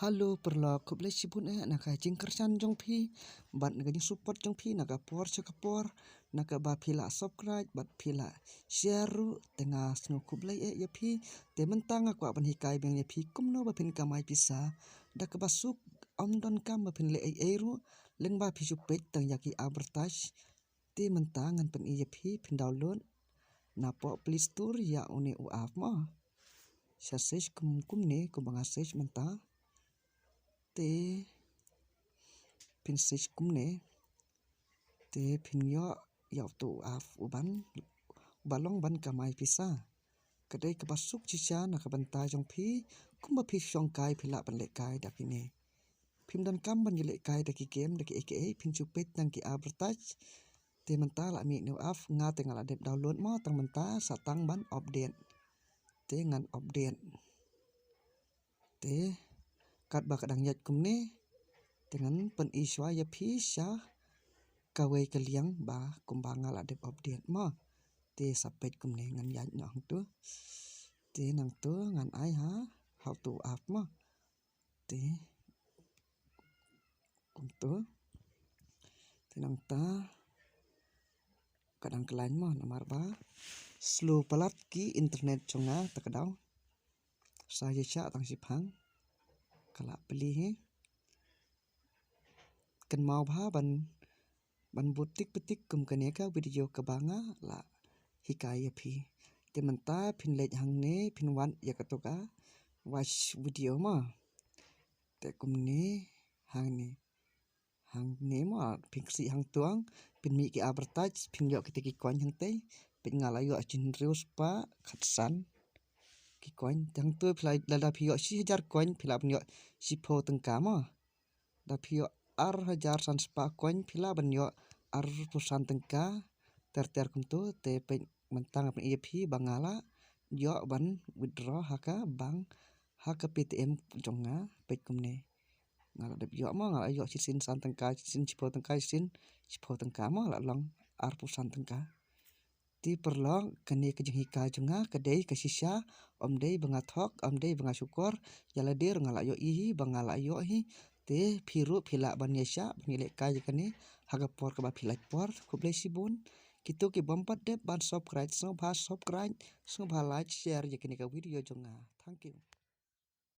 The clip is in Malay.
Halo perla kublai sibun naka jingkersan jong pi bat naga jing support jong pi naga por cakapor naga ba pila subscribe bat pila share tengah snu kublai ya pi te mentang aku ban hikai beng ya pi kumno ba pin kamai pisa dak basuk om don kam ba pin le eru leng ba pi supet tang yaki advertise te mentang an pen ya pi pin download na po play store ya une u af ma sases kum ne kum bang ses mentang te pin sich kumne te pin yo yaw tu af uban balong ban kamai pisa kadai ke basuk cica nak banta jong pi kumba pi syong kai pila ban le kai dakine pim dan kam ban le kai daki game daki aka pin cupet nang ki advertise te menta la mi new af nga te ngala det download mo tang menta satang ban update te ngan update te kat ba kadang yat kumne dengan pen iswa ya pi sya kawai kaliang ba kumbanga la dep update ma te sapet kumne ngan yat nang tu te nang tu ngan ai ha how to up ma te kum tu te nang ta kadang kelain ma nomor ba slow palat ki internet chonga takadau saya cha tang sipang kala beli he kan mau ba ban butik petik kum kaneka video kabanga la hikaya pi te menta pin lej hang ne pin wan ya katoka watch video ma te kum ne hang ne ma piksi hang tuang pin mi ki advertise pin yo kitiki kon hang te pin ngala yo chin reus pa khatsan ki kon tang tu phlai lada phi yo si jar kon phila ban yo si pho tang ka ma da phi yo ar hajar san spa kon phila ban yo ar pusan tang ka ter kum tu te pe mentang apa EP bangala yo ban withdraw haka bang haka PTM jonga pe kumne ngala de yo ma ngala yo sin san tangka sin chipo tangka sin chipo tangka ma la long ar pusan tangka ti perlong kene ke jeng hika jonga kedai ke sisa om dei banga thok om dei banga syukur yala der ngala yo i bangala yo hi te phiru phila ban yesa bangile kai kene haga por ka ba phila por kublai sibun kitu ki bompat de ban subscribe so ba like share ya kene ka video jonga thank you